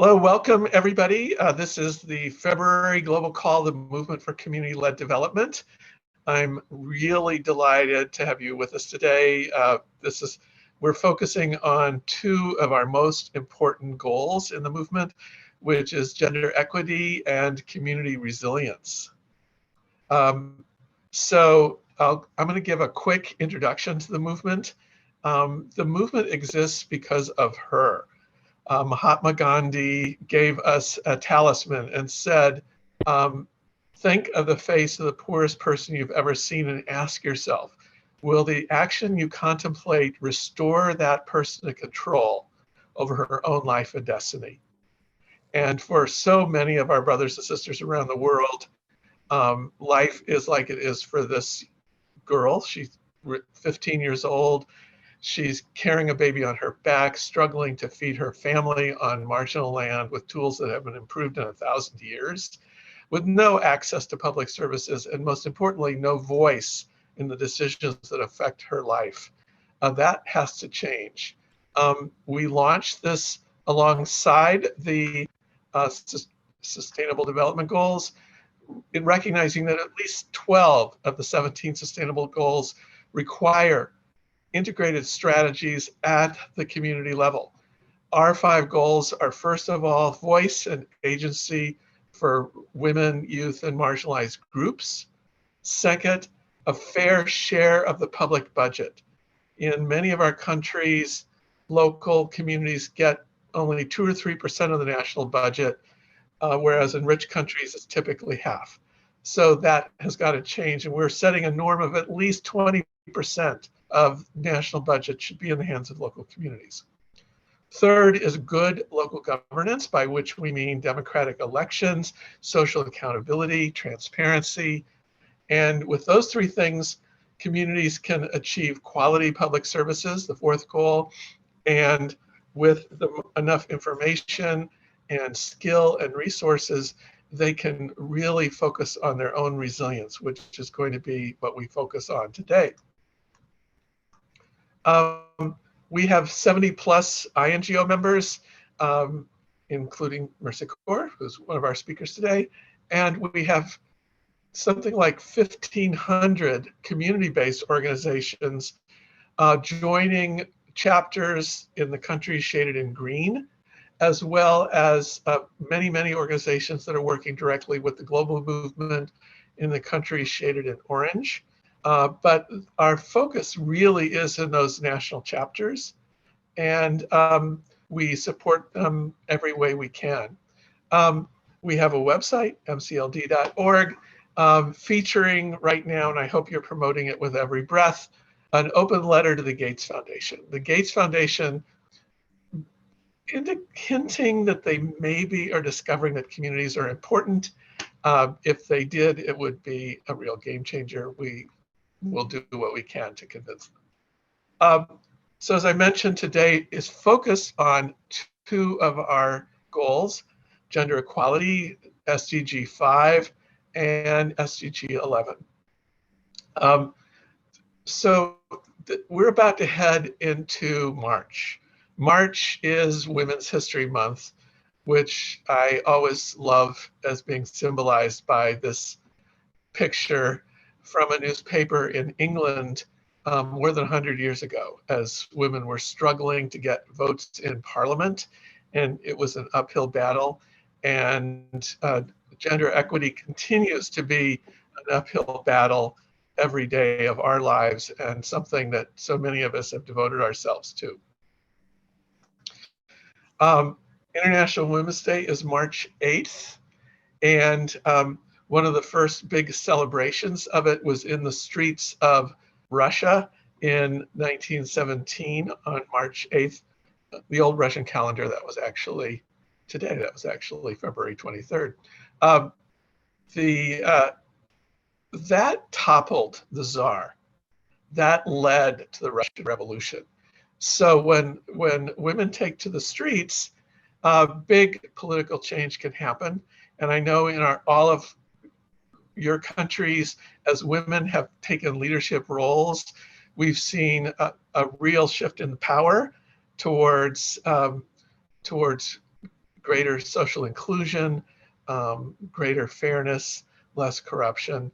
Hello, welcome everybody. This is the February Global Call, the Movement for Community-Led Development. I'm really delighted to have you with us today. We're focusing on two of our most important goals in the movement, which is gender equity and community resilience. I'm going to give a quick introduction to the movement. The movement exists because of her. Mahatma Gandhi gave us a talisman and said, think of the face of the poorest person you've ever seen and ask yourself, will the action you contemplate restore that person to control over her own life and destiny? And for so many of our brothers and sisters around the world, life is like it is for this girl. She's 15 years old. She's carrying a baby on her back, struggling to feed her family on marginal land with tools that have been improved in 1,000 years, with no access to public services, and most importantly, no voice in the decisions that affect her life. That has to change. We launched this alongside the Sustainable Development Goals, in recognizing that at least 12 of the 17 Sustainable Goals require integrated strategies at the community level. Our 5 goals are, first of all, voice and agency for women, youth, and marginalized groups. Second, a fair share of the public budget. In many of our countries, local communities get only 2 or 3% of the national budget, whereas in rich countries, it's typically half. So that has got to change, and we're setting a norm of at least 20% of national budget should be in the hands of local communities. Third is good local governance, by which we mean democratic elections, social accountability, transparency. And with those 3 things, communities can achieve quality public services, the 4th goal, and with enough information and skill and resources, they can really focus on their own resilience, which is going to be what we focus on today. We have 70 plus INGO members, including Mercy Corps, who's one of our speakers today. And we have something like 1,500 community-based organizations joining chapters in the countries shaded in green, as well as many, many organizations that are working directly with the global movement in the countries shaded in orange. But our focus really is in those national chapters, and we support them every way we can. We have a website, mcld.org, featuring right now, and I hope you're promoting it with every breath, an open letter to the Gates Foundation. The Gates Foundation, hinting that they maybe are discovering that communities are important. If they did, it would be a real game changer. We'll do what we can to convince them. So as I mentioned, today is focused on 2 of our goals, gender equality, SDG 5 and SDG 11. We're about to head into March. March is Women's History Month, which I always love as being symbolized by this picture from a newspaper in England more than 100 years ago, as women were struggling to get votes in Parliament, and it was an uphill battle. And gender equity continues to be an uphill battle every day of our lives, and something that so many of us have devoted ourselves to. International Women's Day is March 8th, and one of the first big celebrations of it was in the streets of Russia in 1917 on March 8th. The old Russian calendar, that was actually today, that was actually February 23rd. That toppled the Tsar. That led to the Russian Revolution. So when women take to the streets, big political change can happen. And I know in all of your countries, as women have taken leadership roles, we've seen a real shift in power towards greater social inclusion, greater fairness, less corruption.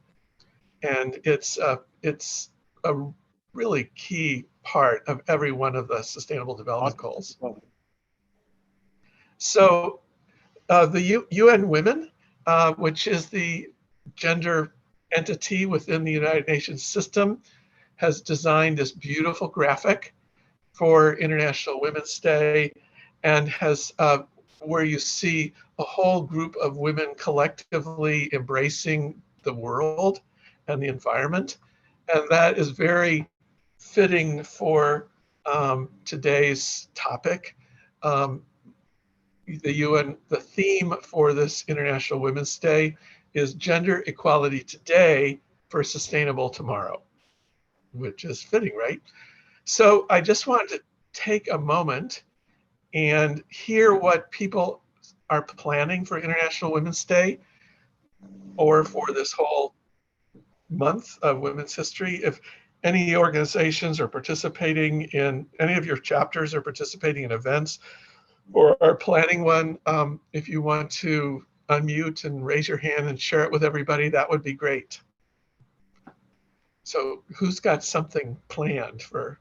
And it's a really key part of every one of the Sustainable Development Goals. So the UN Women, which is the gender entity within the United Nations system, has designed this beautiful graphic for International Women's Day, and has where you see a whole group of women collectively embracing the world and the environment. And that is very fitting for today's topic. The theme for this International Women's Day is Gender Equality Today for Sustainable Tomorrow, which is fitting, right? So I just wanted to take a moment and hear what people are planning for International Women's Day or for this whole month of women's history. If any organizations are participating in any of your chapters, or participating in events or are planning one, if you want to unmute and raise your hand and share it with everybody, that would be great. So who's got something planned for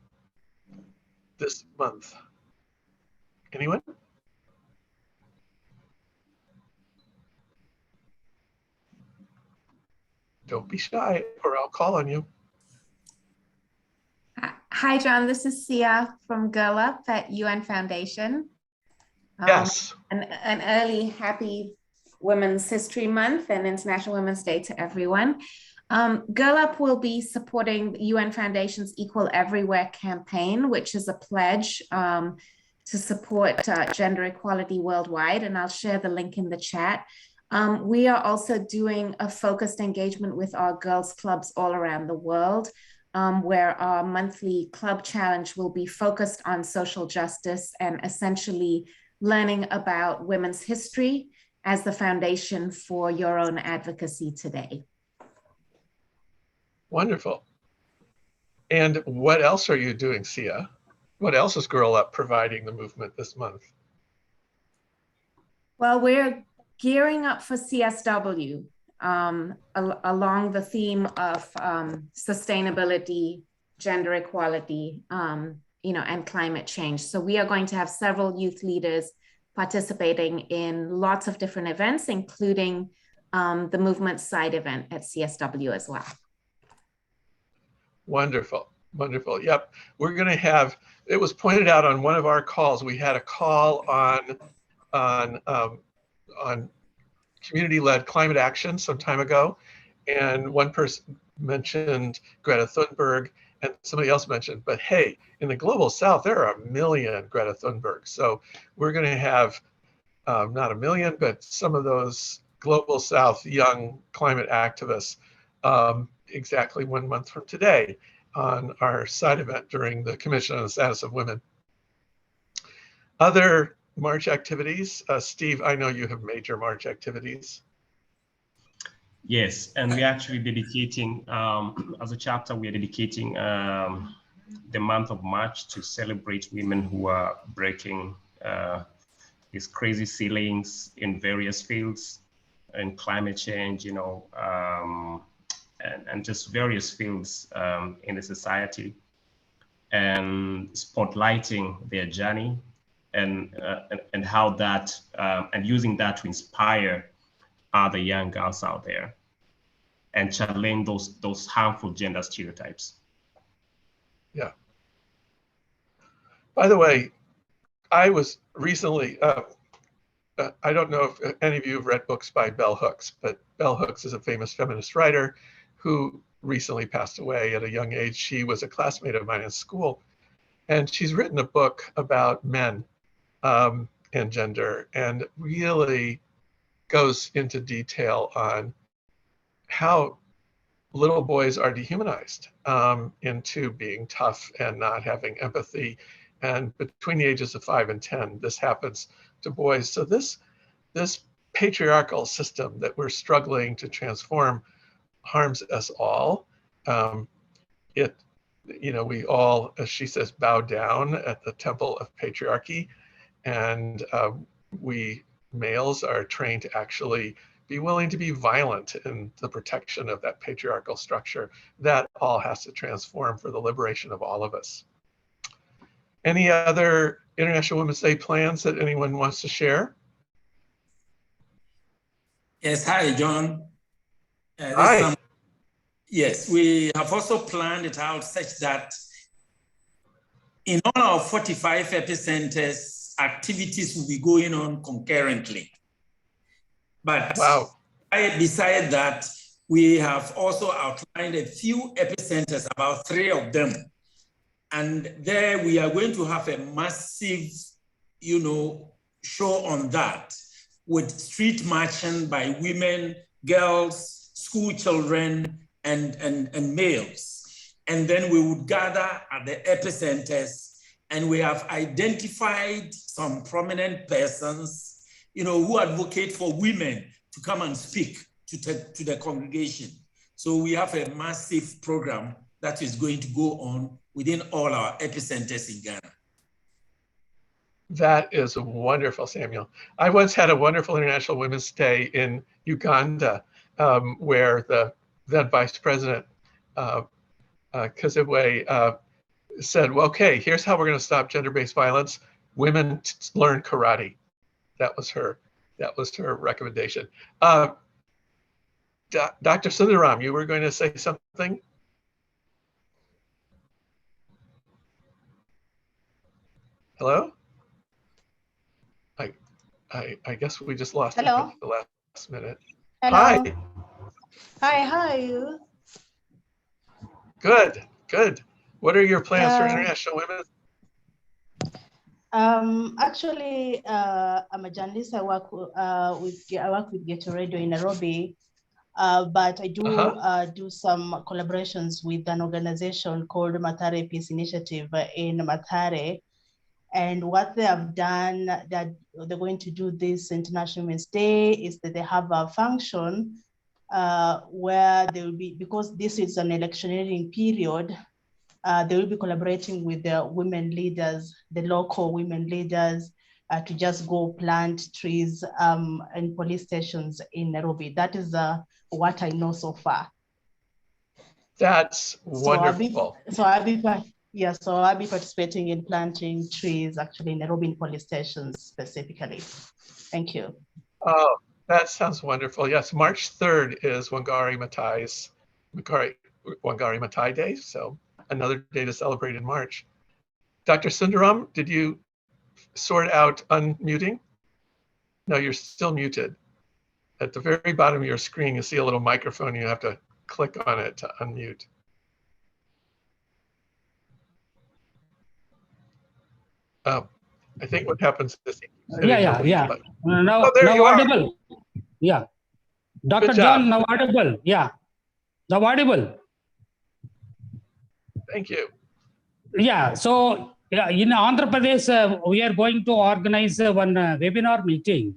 this month? Anyone? Don't be shy or I'll call on you. Hi, John. This is Sia from Girl Up at UN Foundation. Yes. An early happy Women's History Month and International Women's Day to everyone. Girl Up will be supporting UN Foundation's Equal Everywhere campaign, which is a pledge to support gender equality worldwide. And I'll share the link in the chat. We are also doing a focused engagement with our girls clubs all around the world, where our monthly club challenge will be focused on social justice and essentially learning about women's history as the foundation for your own advocacy today. Wonderful. And what else are you doing, Sia? What else is Girl Up providing the movement this month? Well, we're gearing up for CSW along the theme of sustainability, gender equality, and climate change. So we are going to have several youth leaders participating in lots of different events, including the movement side event at CSW as well. Wonderful, wonderful. Yep, we're going to have, it was pointed out on one of our calls, we had a call on community-led climate action some time ago, and one person mentioned Greta Thunberg, and somebody else mentioned, but hey, in the global south, there are 1 million Greta Thunbergs. So we're going to have not 1 million, but some of those global south young climate activists exactly 1 month from today on our side event during the Commission on the Status of Women. Other March activities, Steve, I know you have major March activities. Yes, and we're actually dedicating, as a chapter, we are dedicating the month of March to celebrate women who are breaking these crazy ceilings in various fields, in climate change, and just various fields in the society, and spotlighting their journey and how that, and using that to inspire other young girls out there and challenge those harmful gender stereotypes. Yeah. By the way, I was recently, I don't know if any of you have read books by Bell Hooks, but Bell Hooks is a famous feminist writer who recently passed away at a young age. She was a classmate of mine in school, and she's written a book about men and gender, and really goes into detail on how little boys are dehumanized into being tough and not having empathy. And between the ages of 5 and 10, this happens to boys. So this patriarchal system that we're struggling to transform harms us all. We all, as she says, bow down at the temple of patriarchy, and we males are trained to actually be willing to be violent in the protection of that patriarchal structure. That all has to transform for the liberation of all of us. Any other International Women's Day plans that anyone wants to share? Yes, hi, John. Hi. Yes, we have also planned it out such that in all our 45 epicenters, activities will be going on concurrently. But wow. Beside that, we have also outlined a few epicenters, about 3 of them. And there we are going to have a massive, show on that, with street marching by women, girls, school children, and males. And then we would gather at the epicenters, and we have identified some prominent persons, who advocate for women to come and speak to the congregation. So we have a massive program that is going to go on within all our epicenters in Ghana. That is wonderful, Samuel. I once had a wonderful International Women's Day in Uganda, where the then Vice President Kazibwe said, well, okay, here's how we're going to stop gender-based violence. Women learn karate. That was her recommendation. Dr. Sundaram, you were going to say something? Hello? I guess we just lost him at the last minute. Hello. Hi. Hi, how are you? Good, good. What are your plans for International Women? Actually, I'm a journalist. I work with Ghetto Radio in Nairobi, but I do do some collaborations with an organization called Mathare Peace Initiative in Mathare. And what they have done, that they're going to do this International Women's Day, is that they have a function where they will be, because this is an electioneering period, they will be collaborating with the women leaders, the local women leaders, to just go plant trees in police stations in Nairobi. That is what I know so far. That's wonderful. So I'll be participating in planting trees actually in Nairobi police stations specifically. Thank you. Oh, that sounds wonderful. Yes, March 3rd is Wangari Maathai Day, so another day to celebrate in March. Dr. Sundaram, did you sort out unmuting? No, you're still muted. At the very bottom of your screen, you see a little microphone. You have to click on it to unmute. I think what happens is yeah. Now, oh, there now you audible. Are. Yeah. Dr. John, now audible. Yeah. Now audible. Thank you. Yeah. So in Andhra Pradesh, we are going to organize one webinar meeting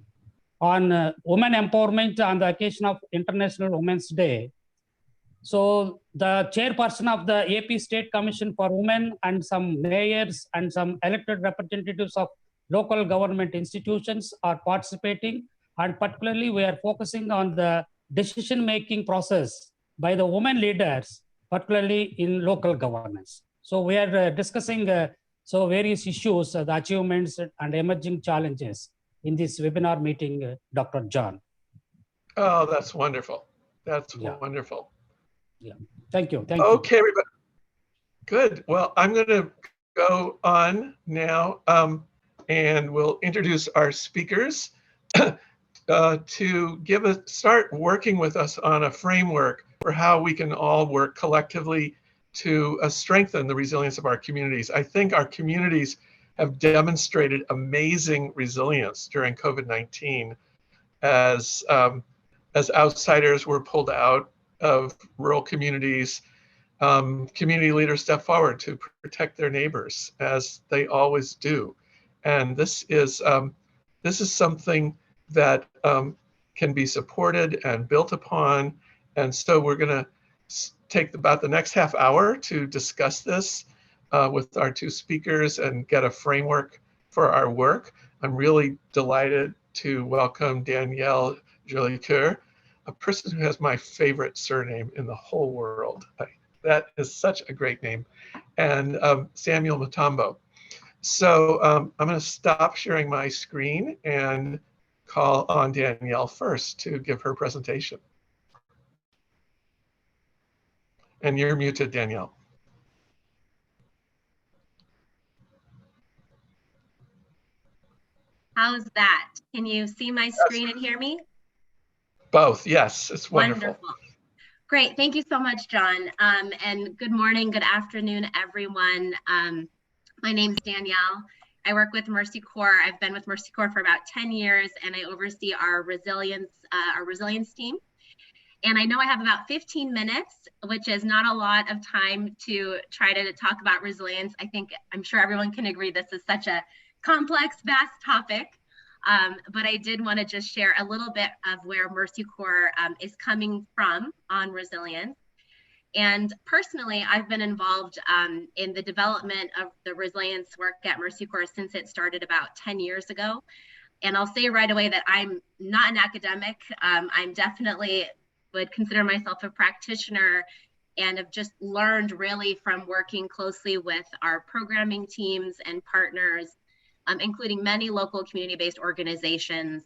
on women empowerment on the occasion of International Women's Day. So the chairperson of the AP State Commission for Women and some mayors and some elected representatives of local government institutions are participating. And particularly, we are focusing on the decision-making process by the women leaders, particularly in local governance. So we are discussing various issues, the achievements and emerging challenges in this webinar meeting, Dr. John. Oh, that's wonderful. That's wonderful. Yeah, thank you. Thank you. Okay, everybody. Good. Well, I'm going to go on now, and we'll introduce our speakers to start working with us on a framework for how we can all work collectively to strengthen the resilience of our communities. I think our communities have demonstrated amazing resilience during COVID-19 as outsiders were pulled out of rural communities. Community leaders step forward to protect their neighbors, as they always do. And this is something that can be supported and built upon. And so we're going to take about the next half hour to discuss this with our two speakers and get a framework for our work. I'm really delighted to welcome Danielle Jolicoeur, a person who has my favorite surname in the whole world. That is such a great name. And Samuel Mutombo. So I'm going to stop sharing my screen and call on Danielle first to give her presentation. And you're muted, Danielle. How's that? Can you see my screen and hear me? Both, yes, it's wonderful. Wonderful. Great, thank you so much, John. And good morning, good afternoon, everyone. My name's Danielle. I work with Mercy Corps. I've been with Mercy Corps for about 10 years, and I oversee our resilience team. And I know I have about 15 minutes, which is not a lot of time to try to talk about resilience. I'm sure everyone can agree this is such a complex, vast topic. But I did want to just share a little bit of where Mercy Corps is coming from on resilience. And personally, I've been involved in the development of the resilience work at Mercy Corps since it started about 10 years ago. And I'll say right away that I'm not an academic. I'm definitely would consider myself a practitioner and have just learned really from working closely with our programming teams and partners, including many local community-based organizations,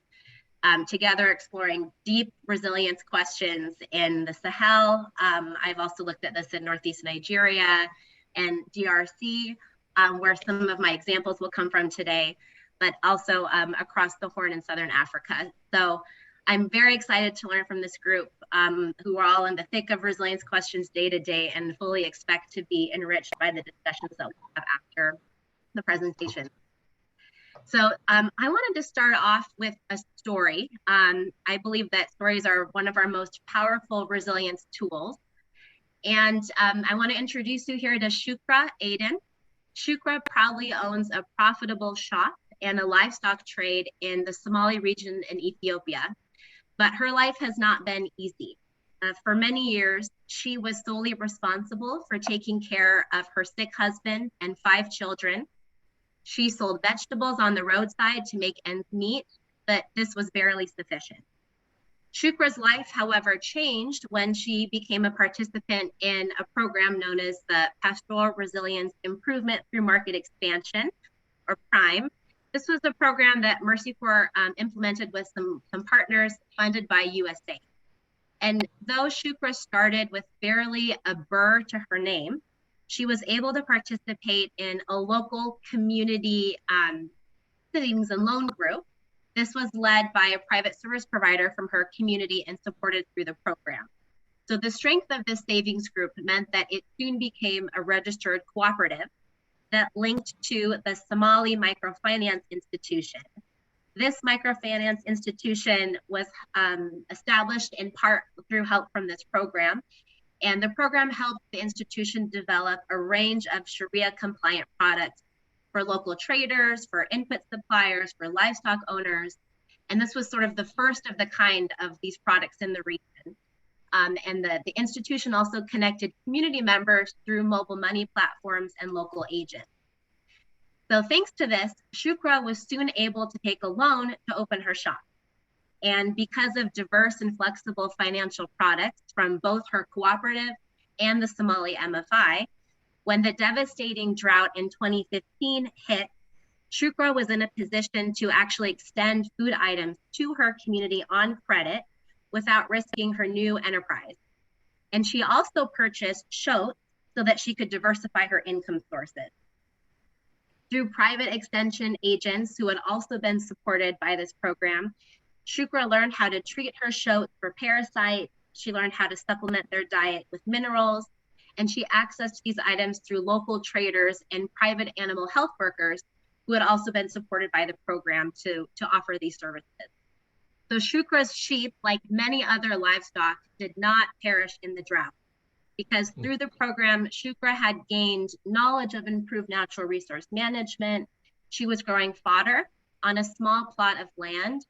together exploring deep resilience questions in the Sahel. I've also looked at this in Northeast Nigeria and DRC, where some of my examples will come from today, but also across the Horn in Southern Africa. So I'm very excited to learn from this group who are all in the thick of resilience questions day to day and fully expect to be enriched by the discussions that we have after the presentation. So I wanted to start off with a story. I believe that stories are one of our most powerful resilience tools. And I want to introduce you here to Shukra Aden. Shukra proudly owns a profitable shop and a livestock trade in the Somali region in Ethiopia. But her life has not been easy. For many years, she was solely responsible for taking care of her sick husband and 5 children. She sold vegetables on the roadside to make ends meet, but this was barely sufficient. Shukra's life, however, changed when she became a participant in a program known as the Pastoral Resilience Improvement Through Market Expansion, or PRIME. This was a program that Mercy Corps implemented with some partners funded by USAID. And though Shukra started with barely a burr to her name, she was able to participate in a local community savings and loan group. This was led by a private service provider from her community and supported through the program. So the strength of this savings group meant that it soon became a registered cooperative that linked to the Somali Microfinance Institution. This microfinance institution was established in part through help from this program. And the program helped the institution develop a range of Sharia compliant products for local traders, for input suppliers, for livestock owners. And this was sort of the first of the kind of these products in the region. And the institution also connected community members through mobile money platforms and local agents. So thanks to this, Shukra was soon able to take a loan to open her shop. And because of diverse and flexible financial products from both her cooperative and the Somali MFI, when the devastating drought in 2015 hit, Shukra was in a position to actually extend food items to her community on credit without risking her new enterprise. And she also purchased shoats so that she could diversify her income sources. Through private extension agents who had also been supported by this program, Shukra learned how to treat her shoats for parasites. She learned how to supplement their diet with minerals, and she accessed these items through local traders and private animal health workers who had also been supported by the program to offer these services. So Shukra's sheep, like many other livestock, did not perish in the drought because through the program, Shukra had gained knowledge of improved natural resource management. She was growing fodder on a small plot of land,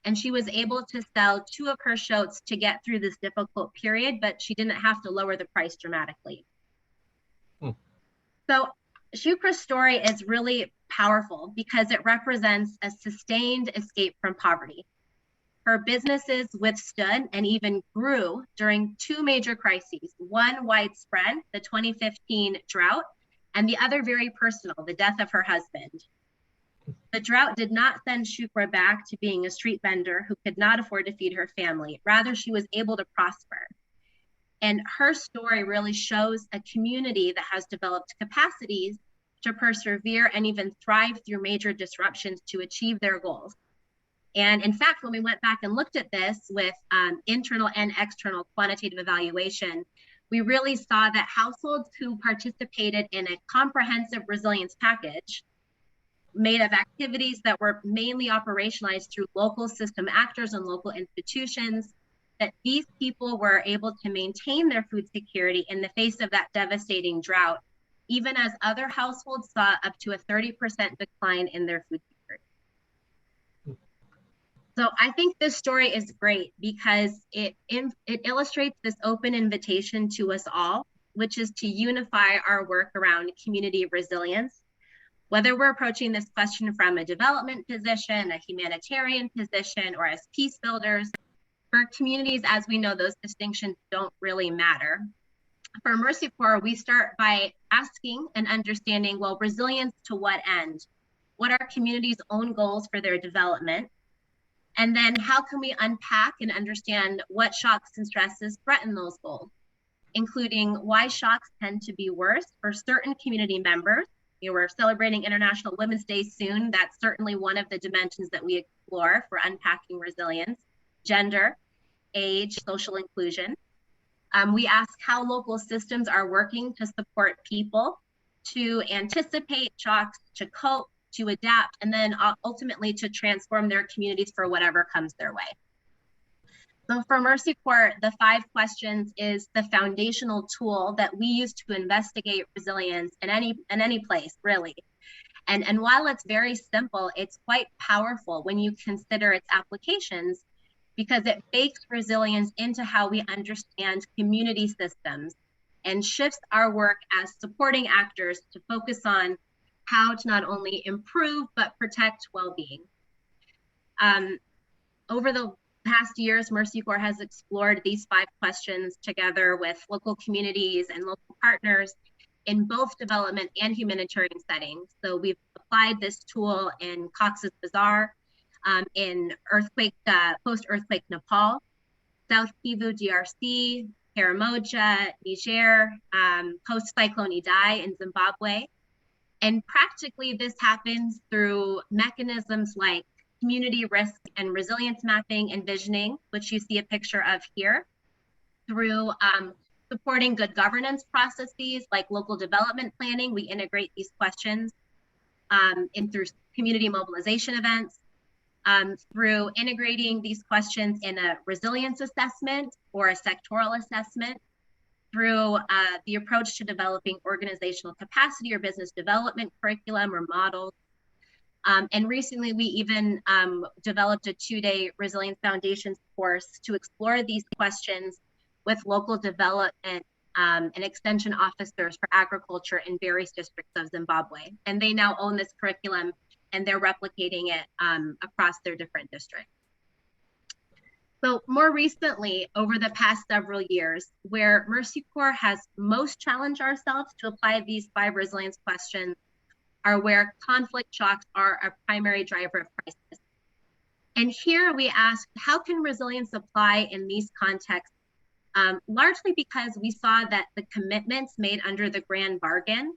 and she was able to sell 2 of her shoats to get through this difficult period, but she didn't have to lower the price dramatically. So Shukra's story is really powerful because it represents a sustained escape from poverty. Her businesses withstood and even grew during two major crises, one widespread, the 2015 drought, and the other very personal, the death of her husband. The drought did not send Shukra back to being a street vendor who could not afford to feed her family. Rather, she was able to prosper. And her story really shows a community that has developed capacities to persevere and even thrive through major disruptions to achieve their goals. And in fact, when we went back and looked at this with internal and external quantitative evaluation, we really saw that households who participated in a comprehensive resilience package made of activities that were mainly operationalized through local system actors and local institutions, that these people were able to maintain their food security in the face of that devastating drought, even as other households saw up to a 30% decline in their food security. So I think this story is great because it illustrates this open invitation to us all, which is to unify our work around community resilience. Whether we're approaching this question from a development position, a humanitarian position, or as peace builders, for communities, as we know, those distinctions don't really matter. For Mercy Corps, we start by asking and understanding, well, resilience to what end? What are communities' own goals for their development? And then how can we unpack and understand what shocks and stresses threaten those goals, including why shocks tend to be worse for certain community members. You know, we're celebrating International Women's Day soon. That's certainly one of the dimensions that we explore for unpacking resilience: gender, age, social inclusion. We ask how local systems are working to support people to anticipate shocks, to cope, to adapt, and then ultimately to transform their communities for whatever comes their way. So for Mercy Corps, the 5 questions is the foundational tool that we use to investigate resilience in any place, really. And while it's very simple, it's quite powerful when you consider its applications, because it bakes resilience into how we understand community systems and shifts our work as supporting actors to focus on how to not only improve, but protect well-being. Over the past years, Mercy Corps has explored these 5 questions together with local communities and local partners in both development and humanitarian settings. So we've applied this tool in Cox's Bazar, in post-earthquake Nepal, South Kivu DRC, Karamoja, Niger, post-cyclone Idai in Zimbabwe. And practically this happens through mechanisms like community risk and resilience mapping and visioning, which you see a picture of here, through supporting good governance processes like local development planning. We integrate these questions through community mobilization events, through integrating these questions in a resilience assessment or a sectoral assessment, through the approach to developing organizational capacity or business development curriculum or models. And recently we even developed a 2-day Resilience Foundations course to explore these questions with local development and extension officers for agriculture in various districts of Zimbabwe. And they now own this curriculum and they're replicating it across their different districts. So more recently, over the past several years, where Mercy Corps has most challenged ourselves to apply these 5 resilience questions are where conflict shocks are a primary driver of crisis. And here we asked, how can resilience apply in these contexts? Largely because we saw that the commitments made under the Grand Bargain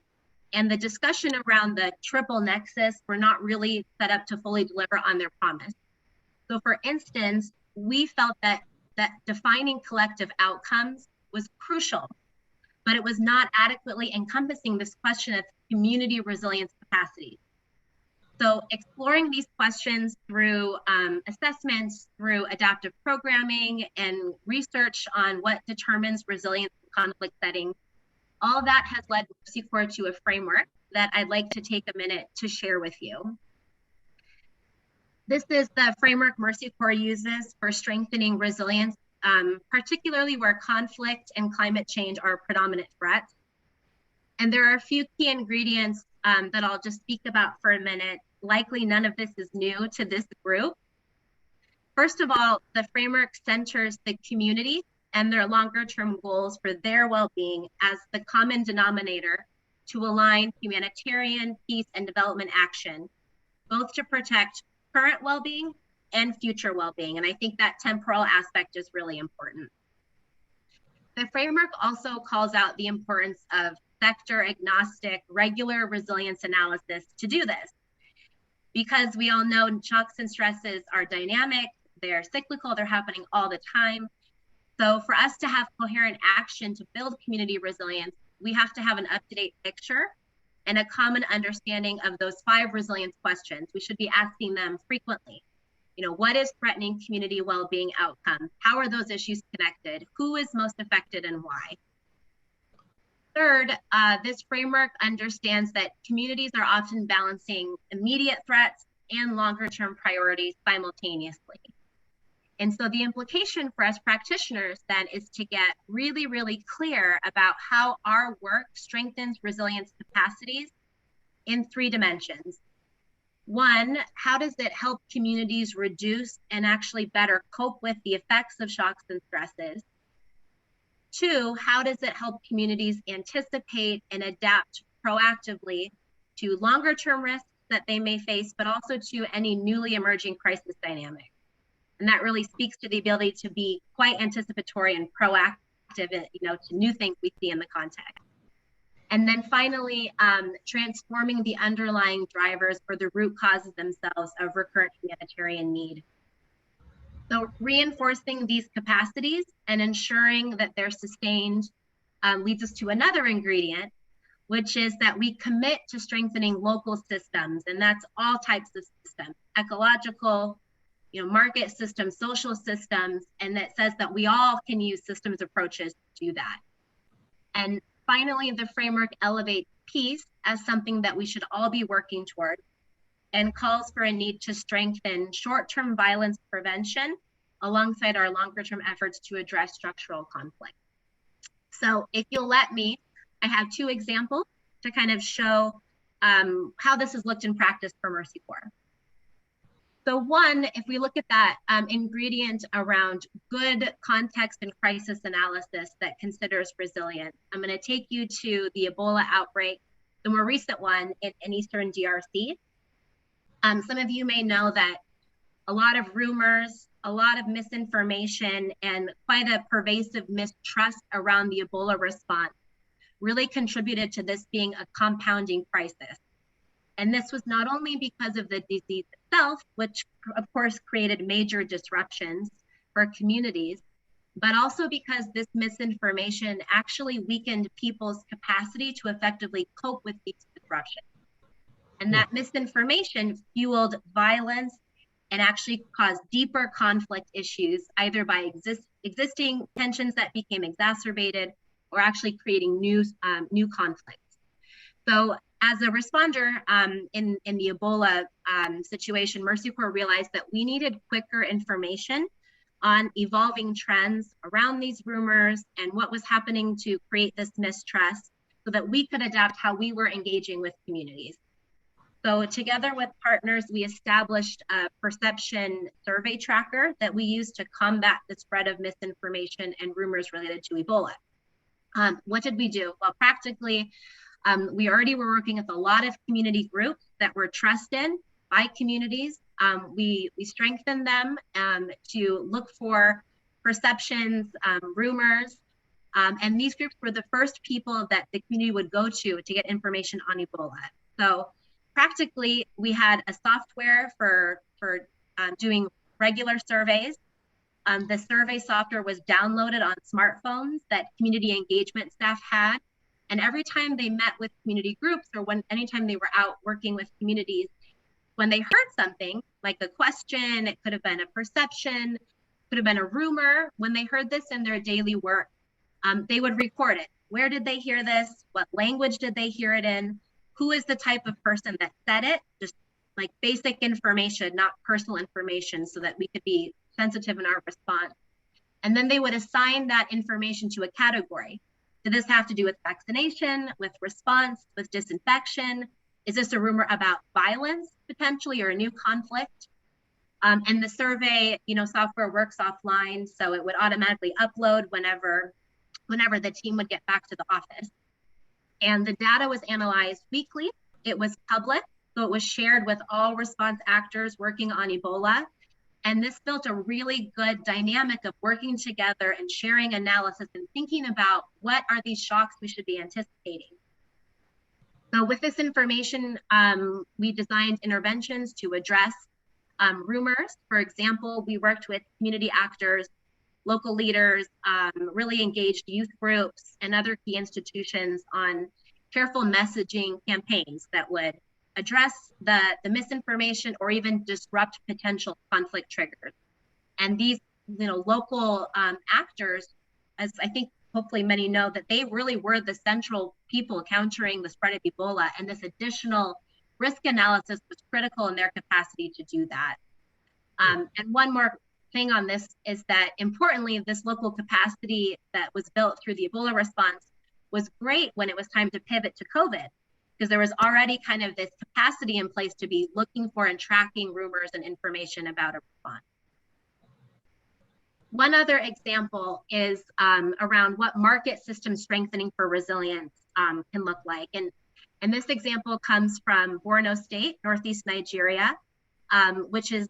and the discussion around the triple nexus were not really set up to fully deliver on their promise. So for instance, we felt that defining collective outcomes was crucial, but it was not adequately encompassing this question of community resilience capacity. So exploring these questions through assessments, through adaptive programming and research on what determines resilience in conflict settings, all that has led Mercy Corps to a framework that I'd like to take a minute to share with you. This is the framework Mercy Corps uses for strengthening resilience, particularly where conflict and climate change are predominant threats. And there are a few key ingredients that I'll just speak about for a minute. Likely none of this is new to this group. First of all, the framework centers the community and their longer-term goals for their well-being as the common denominator to align humanitarian, peace, and development action, both to protect current well-being and future well-being. And I think that temporal aspect is really important. The framework also calls out the importance of sector agnostic, regular resilience analysis to do this. Because we all know shocks and stresses are dynamic, they're cyclical, they're happening all the time. So for us to have coherent action to build community resilience, we have to have an up-to-date picture and a common understanding of those 5 resilience questions. We should be asking them frequently. You know, what is threatening community well-being outcomes? How are those issues connected? Who is most affected and why? Third, this framework understands that communities are often balancing immediate threats and longer-term priorities simultaneously. And so the implication for us practitioners then is to get really, really clear about how our work strengthens resilience capacities in 3 dimensions. 1, how does it help communities reduce and actually better cope with the effects of shocks and stresses? 2, how does it help communities anticipate and adapt proactively to longer term risks that they may face, but also to any newly emerging crisis dynamics? And that really speaks to the ability to be quite anticipatory and proactive, to new things we see in the context. And then finally, transforming the underlying drivers or the root causes themselves of recurrent humanitarian need. So reinforcing these capacities and ensuring that they're sustained leads us to another ingredient, which is that we commit to strengthening local systems, and that's all types of systems, ecological, market systems, social systems, and that says that we all can use systems approaches to do that. And finally, the framework elevates peace as something that we should all be working toward and calls for a need to strengthen short-term violence prevention alongside our longer-term efforts to address structural conflict. So if you'll let me, I have 2 examples to kind of show how this has looked in practice for Mercy Corps. So 1, if we look at that ingredient around good context and crisis analysis that considers resilience, I'm going to take you to the Ebola outbreak, the more recent one in Eastern DRC. Some of you may know that a lot of rumors, a lot of misinformation, and quite a pervasive mistrust around the Ebola response really contributed to this being a compounding crisis. And this was not only because of the disease itself, which of course created major disruptions for communities, but also because this misinformation actually weakened people's capacity to effectively cope with these disruptions. And that misinformation fueled violence and actually caused deeper conflict issues, either by existing tensions that became exacerbated or actually creating new conflicts. So as a responder in the Ebola situation, Mercy Corps realized that we needed quicker information on evolving trends around these rumors and what was happening to create this mistrust so that we could adapt how we were engaging with communities. So together with partners, we established a perception survey tracker that we use to combat the spread of misinformation and rumors related to Ebola. What did we do? Well, practically, we already were working with a lot of community groups that were trusted by communities. We strengthened them to look for perceptions, rumors, and these groups were the first people that the community would go to get information on Ebola. So practically, we had a software for doing regular surveys. The survey software was downloaded on smartphones that community engagement staff had. And every time they met with community groups or anytime they were out working with communities, when they heard something like a question, it could have been a perception, could have been a rumor, when they heard this in their daily work, they would record it. Where did they hear this? What language did they hear it in? Who is the type of person that said it? Just like basic information, not personal information, so that we could be sensitive in our response. And then they would assign that information to a category. Did this have to do with vaccination, with response, with disinfection? Is this a rumor about violence potentially, or a new conflict? And the survey, software works offline, so it would automatically upload whenever the team would get back to the office. And the data was analyzed weekly. It was public, so it was shared with all response actors working on Ebola. And this built a really good dynamic of working together and sharing analysis and thinking about what are these shocks we should be anticipating. So with this information, we designed interventions to address rumors. For example, we worked with community actors, local leaders, really engaged youth groups and other key institutions on careful messaging campaigns that would address the misinformation or even disrupt potential conflict triggers. And these local actors, as I think hopefully many know, that they really were the central people countering the spread of Ebola, and this additional risk analysis was critical in their capacity to do that. And one more thing on this is that, importantly, this local capacity that was built through the Ebola response was great when it was time to pivot to COVID, because there was already kind of this capacity in place to be looking for and tracking rumors and information about a response. One other example is around what market system strengthening for resilience can look like. And this example comes from Borno State, Northeast Nigeria, which has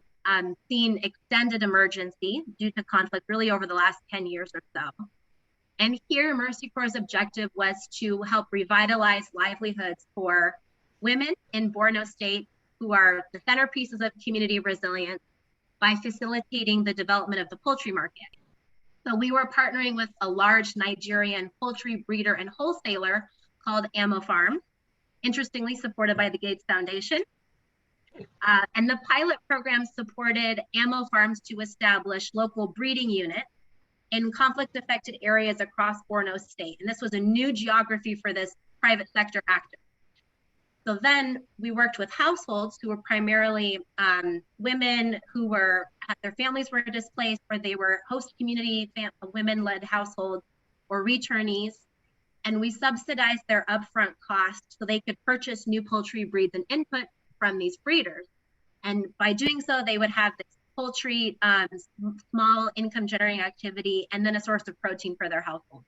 seen extended emergency due to conflict really over the last 10 years or so. And here, Mercy Corps' objective was to help revitalize livelihoods for women in Borno State, who are the centerpieces of community resilience, by facilitating the development of the poultry market. So we were partnering with a large Nigerian poultry breeder and wholesaler called Ammo Farm, interestingly supported by the Gates Foundation. And the pilot program supported Ammo Farms to establish local breeding units in conflict-affected areas across Borno State. And this was a new geography for this private sector actor. So then we worked with households who were primarily women who their families were displaced, or they were host community women-led households or returnees. And we subsidized their upfront costs so they could purchase new poultry breeds and input from these breeders. And by doing so, they would have this poultry, small income generating activity, and then a source of protein for their household.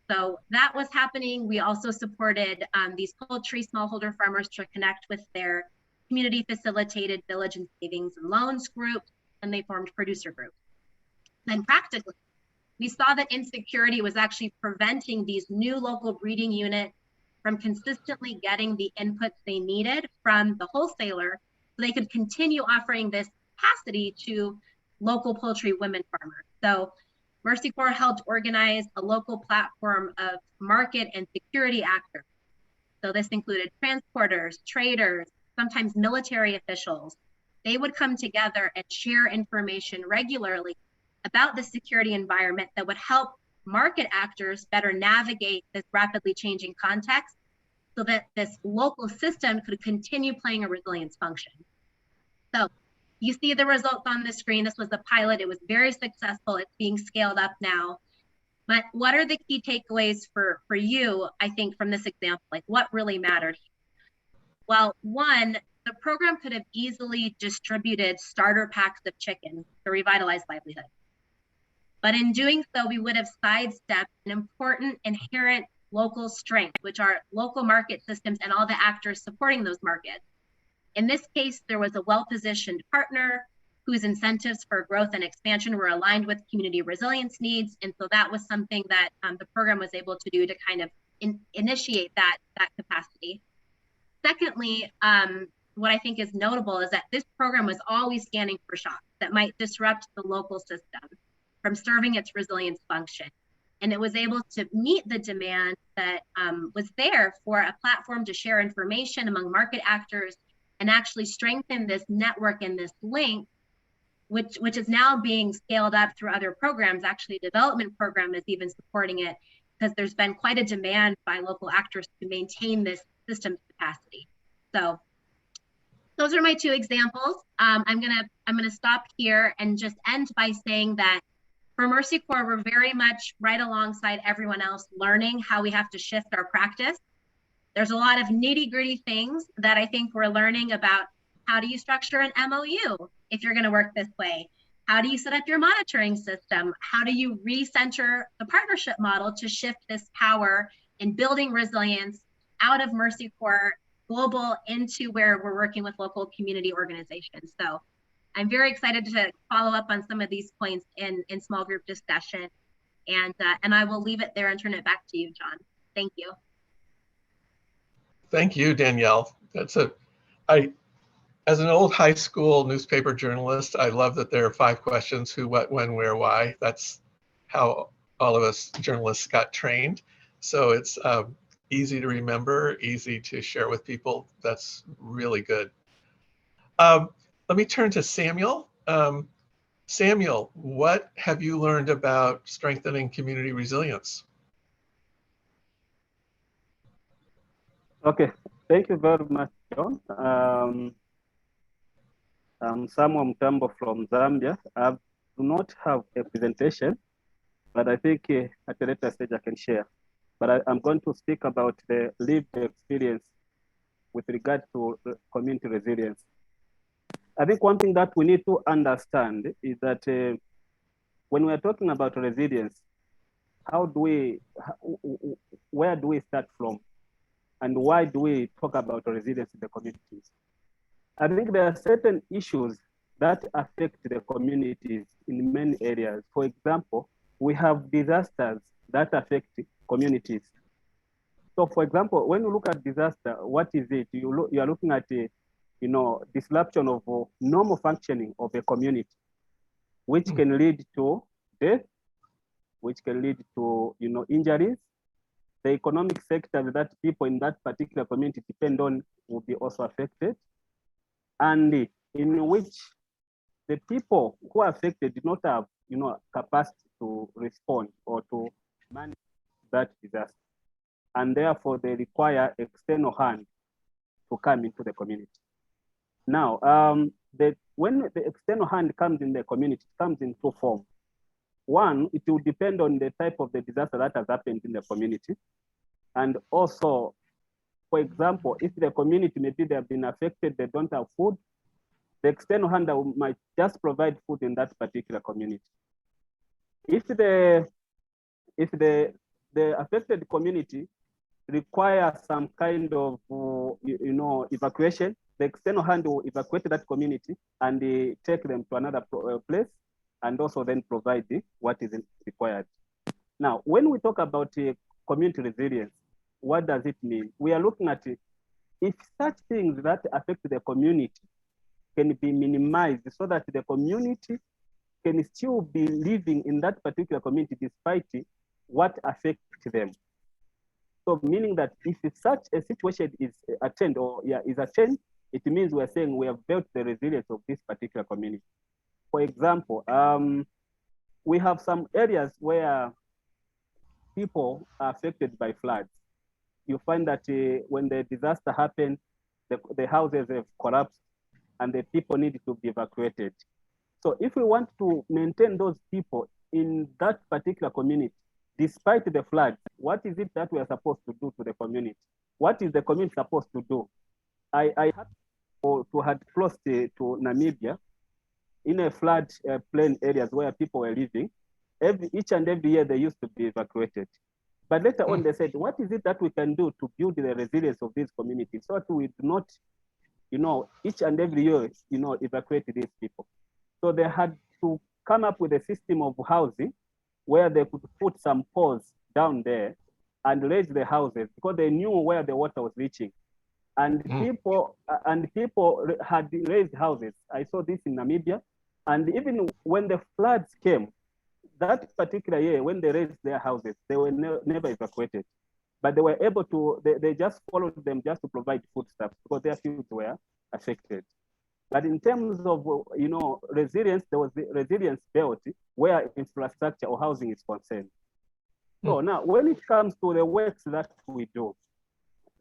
So that was happening. We also supported these poultry smallholder farmers to connect with their community facilitated village and savings and loans groups, and they formed producer groups. Then practically, we saw that insecurity was actually preventing these new local breeding units from consistently getting the inputs they needed from the wholesaler so they could continue offering this capacity to local poultry women farmers. So Mercy Corps helped organize a local platform of market and security actors. So this included transporters, traders, sometimes military officials. They would come together and share information regularly about the security environment that would help market actors better navigate this rapidly changing context so that this local system could continue playing a resilience function. So you see the results on the screen. This was a pilot. It was very successful. It's being scaled up now. But what are the key takeaways for you, I think, from this example? Like, what really mattered? Well, one, the program could have easily distributed starter packs of chicken to revitalize livelihood. But in doing so, we would have sidestepped an important inherent local strength, which are local market systems and all the actors supporting those markets. In this case, there was a well-positioned partner whose incentives for growth and expansion were aligned with community resilience needs. And so that was something that the program was able to do to kind of initiate that capacity. Secondly, what I think is notable is that this program was always scanning for shocks that might disrupt the local system from serving its resilience function. And it was able to meet the demand that was there for a platform to share information among market actors and actually strengthen this network and this link, which is now being scaled up through other programs. Actually, a development program is even supporting it because there's been quite a demand by local actors to maintain this system's capacity. So those are my two examples. I'm gonna stop here and just end by saying that For Mercy Corps, we're very much right alongside everyone else, learning how we have to shift our practice. There's a lot of nitty-gritty things that I think we're learning about. How do you structure an MOU if you're going to work this way? How do you set up your monitoring system? How do you recenter the partnership model to shift this power in building resilience out of Mercy Corps global into where we're working with local community organizations? So I'm very excited to follow up on some of these points in small group discussion. And I will leave it there and turn it back to you, John. Thank you. Thank you, Danielle. As an old high school newspaper journalist, I love that there are 5 questions: who, what, when, where, why. That's how all of us journalists got trained. So it's easy to remember, easy to share with people. That's really good. Let me turn to Samuel. Samuel, what have you learned about strengthening community resilience? Okay, thank you very much, John. I'm Samuel Mtambo from Zambia. I do not have a presentation, but I think at a later stage I can share. But I'm going to speak about the lived experience with regard to community resilience. I think one thing that we need to understand is that when we're talking about resilience, where do we start from? And why do we talk about resilience in the communities? I think there are certain issues that affect the communities in many areas. For example, we have disasters that affect communities. So for example, when you look at disaster, what is it? You are looking at disruption of normal functioning of a community, which can lead to death, which can lead to injuries. The economic sector that people in that particular community depend on will be also affected, and in which the people who are affected do not have capacity to respond or to manage that disaster, and therefore they require external hand to come into the community. Now, when the external hand comes in the community, it comes in 2 forms. One, it will depend on the type of the disaster that has happened in the community. And also, for example, if the community, maybe they have been affected, they don't have food, the external hand might just provide food in that particular community. If the affected community requires some kind of evacuation, the external hand will evacuate that community and take them to another place, and also then provide what is required. Now, when we talk about community resilience, what does it mean? We are looking at if such things that affect the community can be minimized so that the community can still be living in that particular community despite what affects them. So meaning that if such a situation is attained, it means we're saying we have built the resilience of this particular community. For example, we have some areas where people are affected by floods. You find that when the disaster happened, the houses have collapsed and the people need to be evacuated. So if we want to maintain those people in that particular community, despite the flood, what is it that we are supposed to do to the community? What is the community supposed to do? I had to had close to Namibia in a flood plain areas where people were living. Each and every year they used to be evacuated. But later on they said, what is it that we can do to build the resilience of these communities so that we do not, each and every year, evacuate these people. So they had to come up with a system of housing where they could put some poles down there and raise the houses because they knew where the water was reaching. And people had raised houses. I saw this in Namibia. And even when the floods came, that particular year, when they raised their houses, they were never evacuated. But they were able to, they just followed them just to provide foodstuffs because their fields were affected. But in terms of, resilience, there was the resilience belt where infrastructure or housing is concerned. So now, when it comes to the works that we do,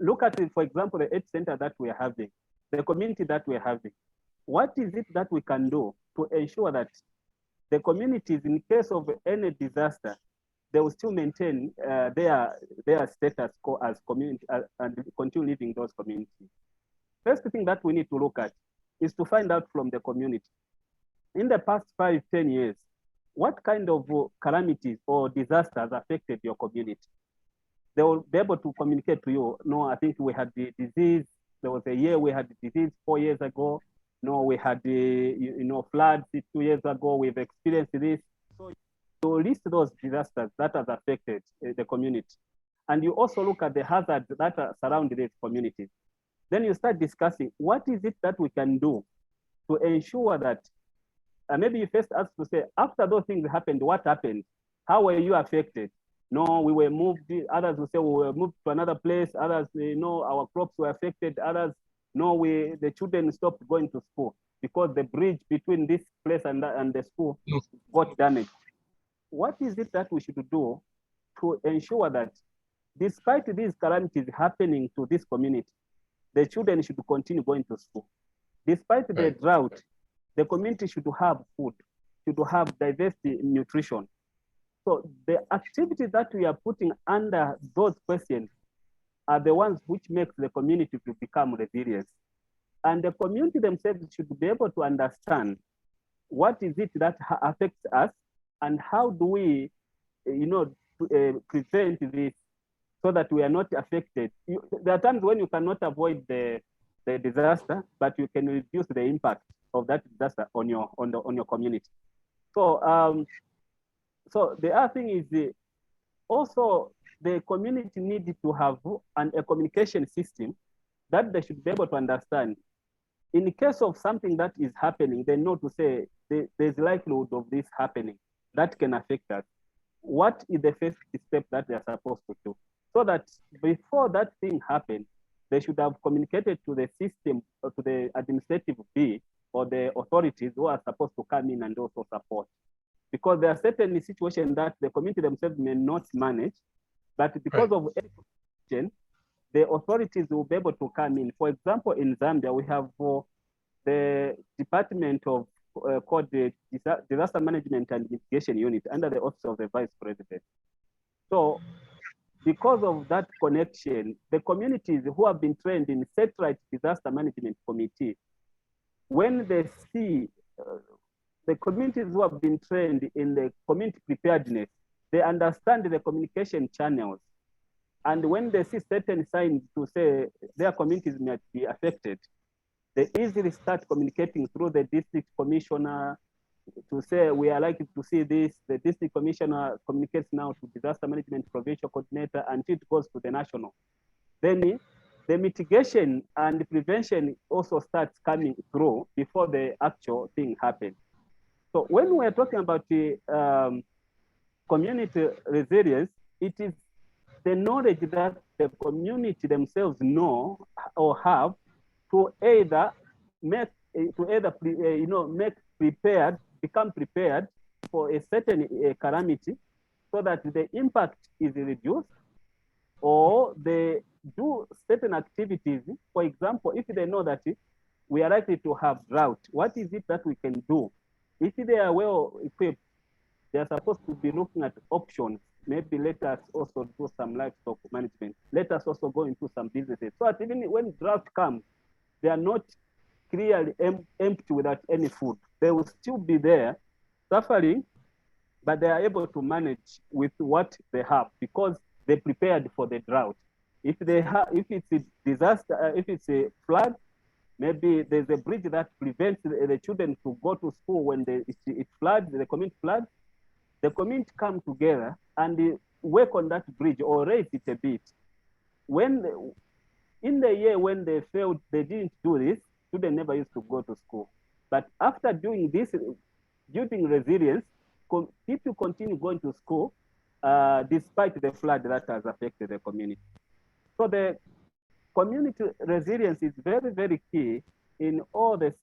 look at it, for example, the aid center that we are having, the community that we are having. What is it that we can do to ensure that the communities, in case of any disaster, they will still maintain their status quo as community and continue living those communities. First thing that we need to look at is to find out from the community. In the past 5-10 years, what kind of calamities or disasters affected your community? They will be able to communicate to you. No, I think we had the disease. There was a year we had the disease 4 years ago. No, we had the floods 2 years ago. We've experienced this. So you list those disasters that has affected the community, and you also look at the hazards that surround these communities. Then you start discussing what is it that we can do to ensure that maybe you first ask to say, after those things happened, what happened? How were you affected? No, we were moved. Others will say we were moved to another place. Others, our crops were affected. Others, no, the children stopped going to school because the bridge between this place and the school got damaged. What is it that we should do to ensure that despite these calamities happening to this community, the children should continue going to school? Despite the drought, the community should have food, should have diversity in nutrition. So the activities that we are putting under those questions are the ones which make the community to become resilient. And the community themselves should be able to understand what is it that affects us and how do we, prevent this so that we are not affected. There are times when you cannot avoid the disaster, but you can reduce the impact of that disaster on your community. So so the other thing is also the community needs to have a communication system that they should be able to understand. In the case of something that is happening, they know to say there's likelihood of this happening that can affect us. What is the first step that they are supposed to do? So that before that thing happens, they should have communicated to the system or to the administrative B or the authorities who are supposed to come in and also support. Because there are certain situations that the community themselves may not manage, but because of education, the authorities will be able to come in. For example, in Zambia, we have the Department of called the Disaster Management and Mitigation Unit under the Office of the Vice President. So because of that connection, the communities who have been trained in satellite disaster management committee, when they see the communities who have been trained in the community preparedness, they understand the communication channels. And when they see certain signs to say their communities might be affected, they easily start communicating through the district commissioner to say, we are likely to see this. The district commissioner communicates now to disaster management provincial coordinator until it goes to the national. Then the mitigation and the prevention also starts coming through before the actual thing happens. So when we're talking about the community resilience, it is the knowledge that the community themselves know or have to either make become prepared for a certain calamity so that the impact is reduced, or they do certain activities. For example, if they know that we are likely to have drought, what is it that we can do? If they are well equipped, they are supposed to be looking at options. Maybe let us also do some livestock management. Let us also go into some businesses. So that even when drought comes, they are not clearly empty without any food. They will still be there suffering, but they are able to manage with what they have because they prepared for the drought. If it's a disaster, if it's a flood, maybe there's a bridge that prevents the children to go to school when it floods, the community floods. The community come together and work on that bridge or raise it a bit. In the year when they failed, they didn't do this, students never used to go to school. But after doing this, building resilience, people continue going to school despite the flood that has affected the community. So the community resilience is very, very key in all the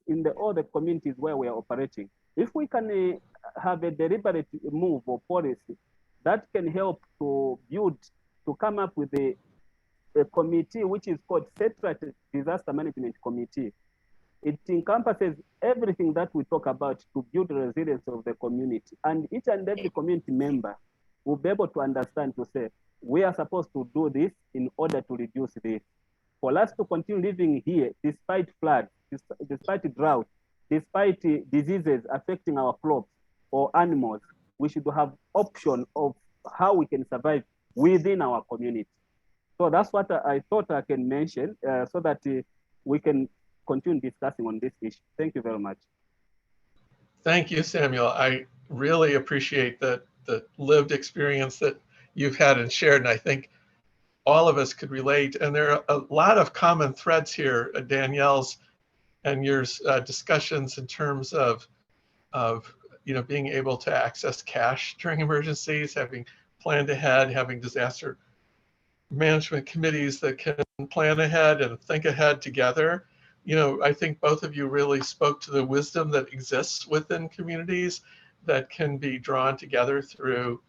communities where we are operating. If we can have a deliberate move or policy that can help to come up with a committee which is called Satellite Disaster Management Committee, It encompasses everything that we talk about to build the resilience of the community. And each and every community member will be able to understand to say, we are supposed to do this in order to reduce this. For us to continue living here, despite floods, despite drought, despite diseases affecting our crops or animals, we should have option of how we can survive within our community. So that's what I thought I can mention so that we can continue discussing on this issue. Thank you very much. Thank you, Samuel. I really appreciate the lived experience that you've had and shared, and I think all of us could relate. And there are a lot of common threads here, Danielle's and yours discussions in terms of being able to access cash during emergencies, having planned ahead, having disaster management committees that can plan ahead and think ahead together. I think both of you really spoke to the wisdom that exists within communities that can be drawn together through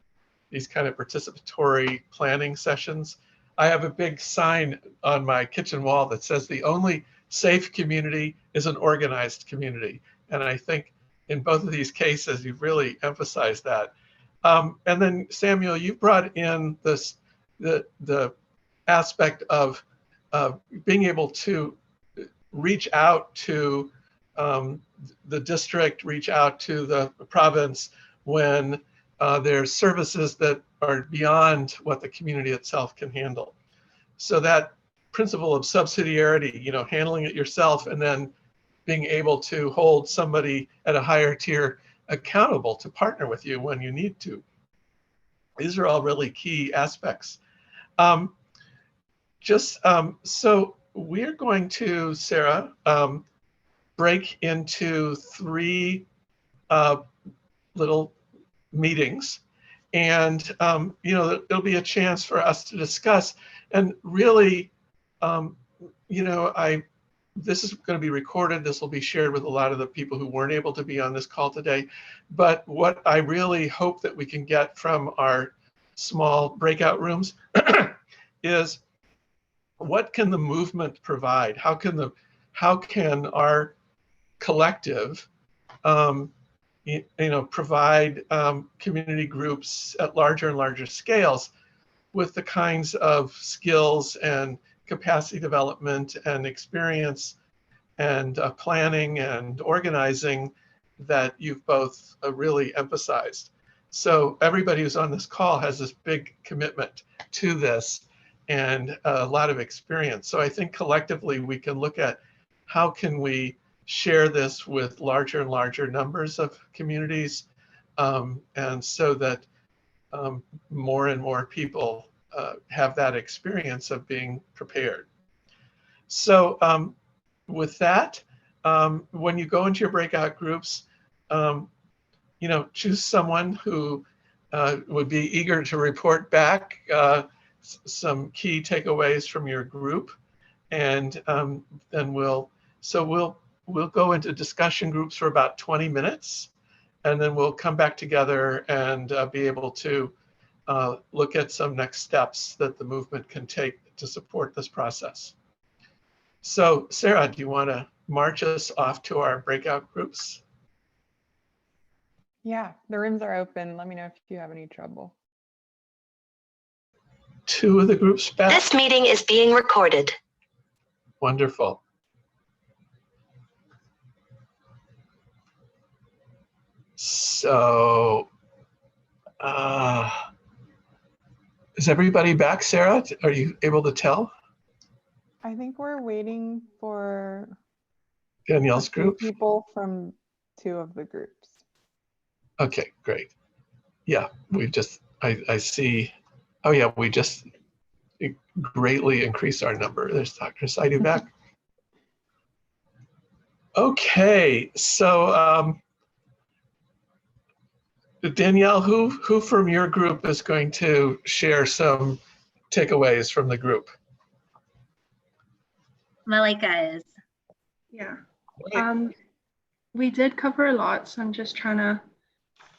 these kind of participatory planning sessions. I have a big sign on my kitchen wall that says the only safe community is an organized community. And I think in both of these cases, you've really emphasized that. And then Samuel, you brought in the aspect of being able to reach out to the district, reach out to the province when there's services that are beyond what the community itself can handle. So that principle of subsidiarity, handling it yourself and then being able to hold somebody at a higher tier accountable to partner with you when you need to. These are all really key aspects. So we're going to, Sarah, break into 3 little meetings, and it'll be a chance for us to discuss. And really, this is going to be recorded. This will be shared with a lot of the people who weren't able to be on this call today. But what I really hope that we can get from our small breakout rooms is, what can the movement provide? How can our collective provide community groups at larger and larger scales with the kinds of skills and capacity development and experience and planning and organizing that you've both really emphasized. So everybody who's on this call has this big commitment to this and a lot of experience. So I think collectively we can look at how can we share this with larger and larger numbers of communities, and so that more and more people have that experience of being prepared. So with that, when you go into your breakout groups, choose someone who would be eager to report back some key takeaways from your group, and then we'll go into discussion groups for about 20 minutes, and then we'll come back together and be able to look at some next steps that the movement can take to support this process. So Sarah, do you want to march us off to our breakout groups? Yeah, the rooms are open. Let me know if you have any trouble. 2 of the groups back. This meeting is being recorded. Wonderful. So, is everybody back, Sarah? Are you able to tell? I think we're waiting for Danielle's group? People from 2 of the groups. Okay, great. Yeah, I see. Oh yeah, we just greatly increased our number. There's Dr. Saidu back. Okay, so Danielle, who from your group is going to share some takeaways from the group? Malika is. Yeah. We did cover a lot, so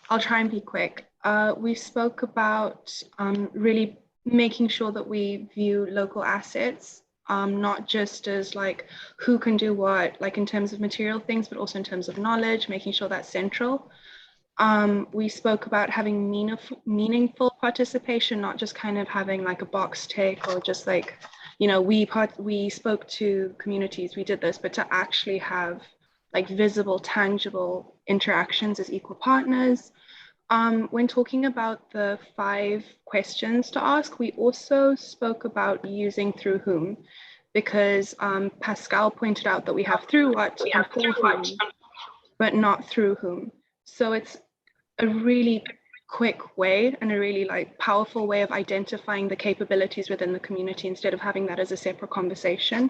I'll try and be quick. We spoke about really making sure that we view local assets not just as like who can do what, like in terms of material things, but also in terms of knowledge, making sure that's central. We spoke about having meaningful participation, not just kind of having like a box tick or just like, you know, we spoke to communities, we did this, but to actually have like visible, tangible interactions as equal partners. When talking about the 5 questions to ask, we also spoke about using through whom, because Pascal pointed out that we have through what and for whom, but not through whom. So it's a really quick way and a really like powerful way of identifying the capabilities within the community instead of having that as a separate conversation.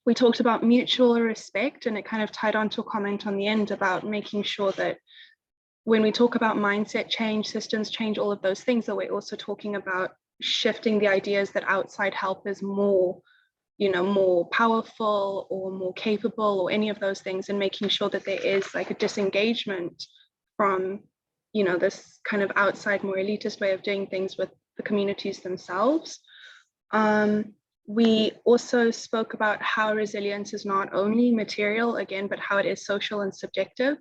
We talked about mutual respect, and it kind of tied on to a comment on the end about making sure that when we talk about mindset change, systems change, all of those things, that we're also talking about shifting the ideas that outside help is more, you know, more powerful or more capable or any of those things, and making sure that there is like a disengagement from, you know, this kind of outside, more elitist way of doing things with the communities themselves. We also spoke about how resilience is not only material, again, but how it is social and subjective,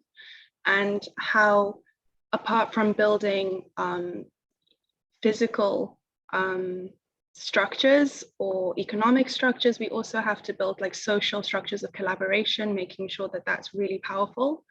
and how apart from building physical structures or economic structures, we also have to build like social structures of collaboration, making sure that that's really powerful.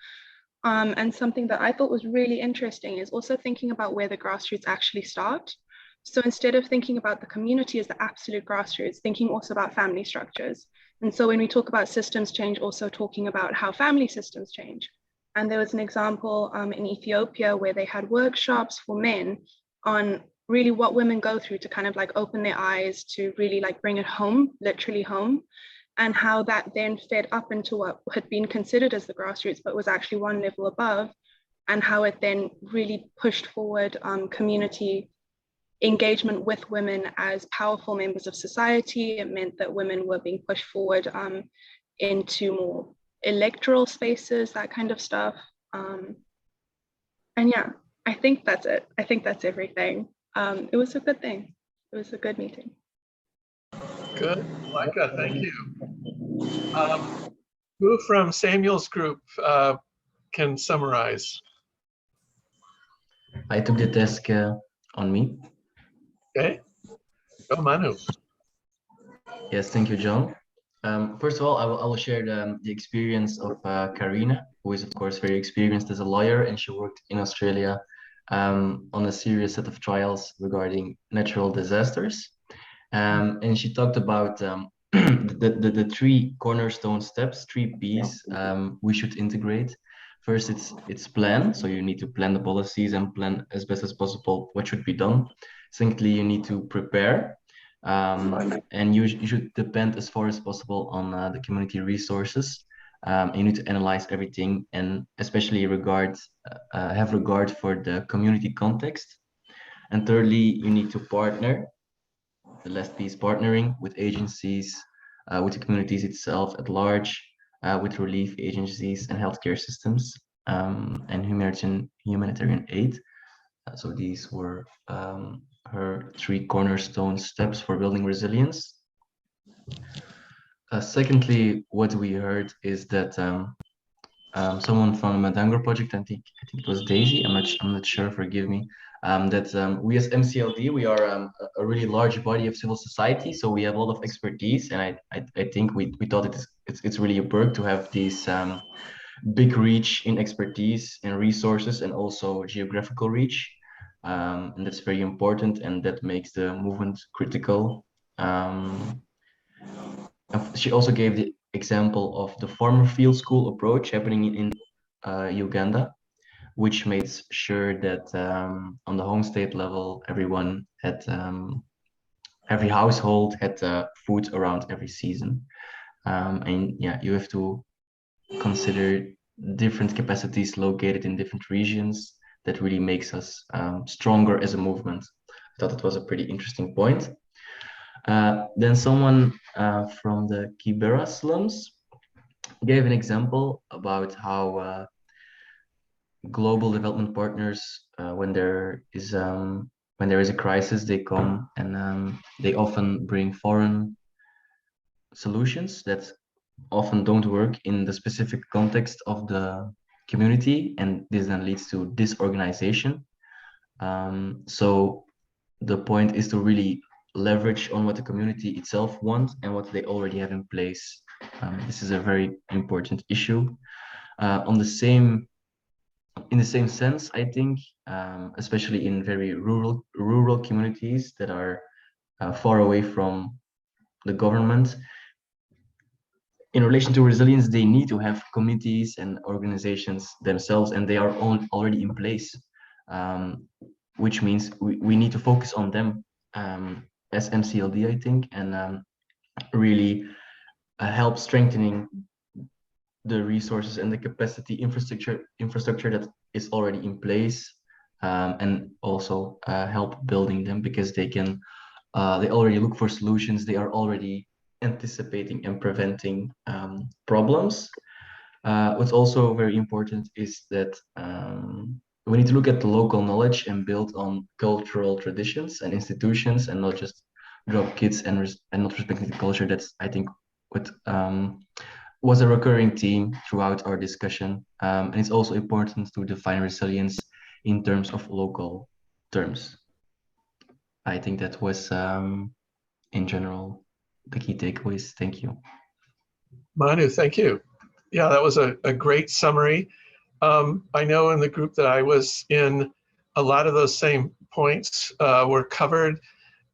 And something that I thought was really interesting is also thinking about where the grassroots actually start. So instead of thinking about the community as the absolute grassroots, thinking also about family structures. And so when we talk about systems change, also talking about how family systems change. And there was an example in Ethiopia where they had workshops for men on really what women go through to kind of like open their eyes to really like bring it home, literally home, and how that then fed up into what had been considered as the grassroots, but was actually one level above, and how it then really pushed forward community engagement with women as powerful members of society. It meant that women were being pushed forward into more electoral spaces, that kind of stuff. And yeah, I think that's it. I think that's everything. It was a good thing. It was a good meeting. Good, Micah, thank you. Who from Samuel's group can summarize? I took the task on me. Okay, go Manu. Yes, thank you, John. First of all, I will share the experience of Karina, who is of course very experienced as a lawyer, and she worked in Australia on a serious set of trials regarding natural disasters. And she talked about the 3 cornerstone steps, 3 P's we should integrate. First, it's plan. So you need to plan the policies and plan as best as possible what should be done. Secondly, you need to prepare. And you should depend as far as possible on the community resources. You need to analyze everything, and especially have regard for the community context. And thirdly, you need to partner. The last piece, partnering with agencies, with the communities itself at large, with relief agencies and healthcare systems, and humanitarian aid. So these were her 3 cornerstone steps for building resilience. Secondly, what we heard is that someone from the Madango project, I think it was Daisy, I'm not sure, forgive me, that we as MCLD, we are a really large body of civil society, so we have a lot of expertise, and I think we thought it's really a perk to have these big reach in expertise and resources, and also geographical reach. And that's very important, and that makes the movement critical. She also gave the example of the farmer field school approach happening in Uganda, which made sure that on the home state level, everyone had, every household had food around every season. And yeah, you have to consider different capacities located in different regions. That really makes us stronger as a movement. I thought it was a pretty interesting point. Then someone from the Kibera slums gave an example about how global development partners, when there is when there is a crisis, they come and they often bring foreign solutions that often don't work in the specific context of the community, and this then leads to disorganization. So the point is to really leverage on what the community itself wants and what they already have in place. This is a very important issue. In the same sense, I think, especially in very rural communities that are far away from the government, in relation to resilience, they need to have committees and organizations themselves, and they are already in place, which means we need to focus on them as MCLD, I think, and really help strengthening the resources and the capacity infrastructure that is already in place, and also help building them, because they already look for solutions. They are already anticipating and preventing problems. What's also very important is that we need to look at the local knowledge and build on cultural traditions and institutions, and not just drop kids and not respecting the culture. That's, I think, what was a recurring theme throughout our discussion. And it's also important to define resilience in terms of local terms. I think that was, in general, the key takeaways. Thank you. Manu, thank you. Yeah, that was a great summary. I know in the group that I was in, a lot of those same points were covered,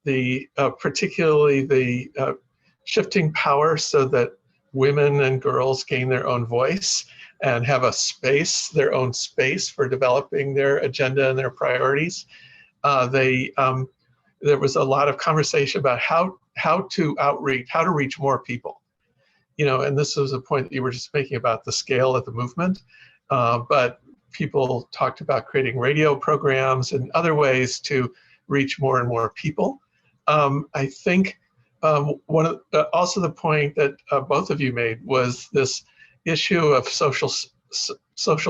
particularly the shifting power so that women and girls gain their own voice and have a space, their own space for developing their agenda and their priorities. There was a lot of conversation about how to reach more people. And this was a point that you were just making about the scale of the movement, but people talked about creating radio programs and other ways to reach more and more people. I think also the point that both of you made was this issue of social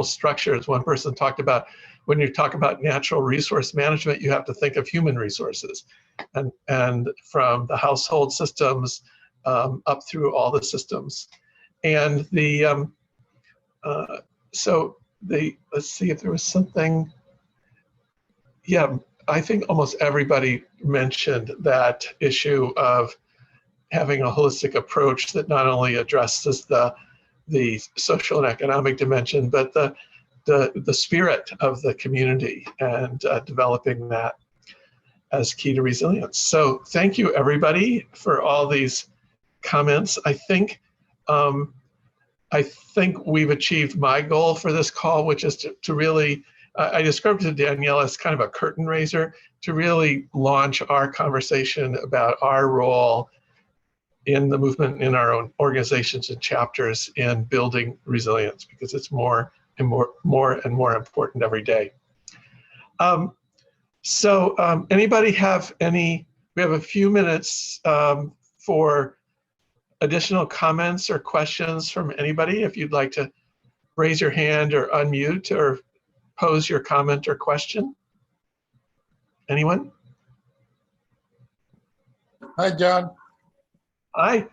structures. One person talked about, when you talk about natural resource management, you have to think of human resources, and from the household systems up through all the systems. And let's see if there was something. Yeah, I think almost everybody mentioned that issue of having a holistic approach that not only addresses the social and economic dimension, but the spirit of the community, and developing that as key to resilience. So thank you, everybody, for all these comments. I think we've achieved my goal for this call, which is to really, I described it to Danielle as kind of a curtain raiser, to really launch our conversation about our role in the movement, in our own organizations and chapters, in building resilience, because it's more and more important every day. Anybody have we have a few minutes for additional comments or questions from anybody. If you'd like to raise your hand or unmute or pose your comment or question. Anyone? Hi, John. Hi.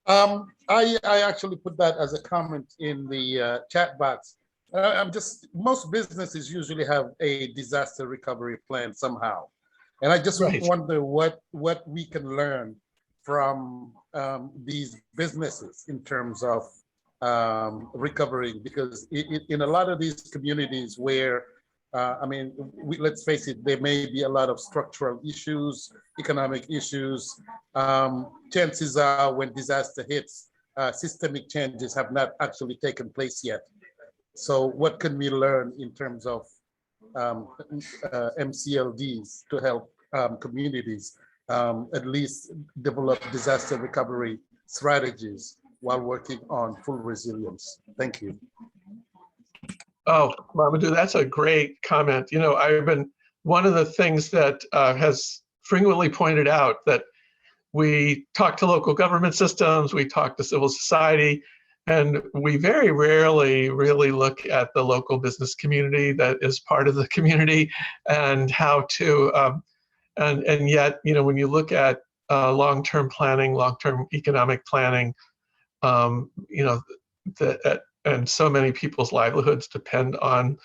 I actually put that as a comment in the chat box. Most businesses usually have a disaster recovery plan somehow. And I just wonder what we can learn from these businesses in terms of recovering, because in a lot of these communities where, let's face it, there may be a lot of structural issues, economic issues. Chances are when disaster hits, systemic changes have not actually taken place yet. So what can we learn in terms of MCLDs to help communities at least develop disaster recovery strategies while working on full resilience? Thank you. Oh, Mamadou, that's a great comment. One of the things that has frequently pointed out that we talk to local government systems, we talk to civil society, And we very rarely really look at the local business community that is part of the community and how to, and yet, you know, when you look at long-term planning, long-term economic planning, you know, and so many people's livelihoods depend on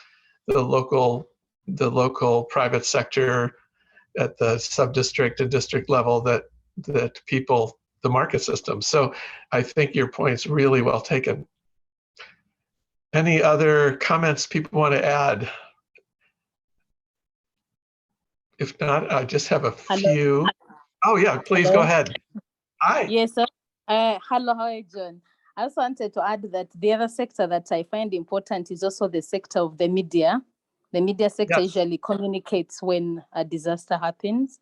the local private sector at the sub-district and district level that people, the market system. So I think your point's really well taken. Any other comments people want to add? If not, I just have a few. Oh yeah, please go ahead. Hi. Yes, sir. Hello, how are you, John? I also wanted to add that the other sector that I find important is also the sector of the media. The media sector usually communicates when a disaster happens,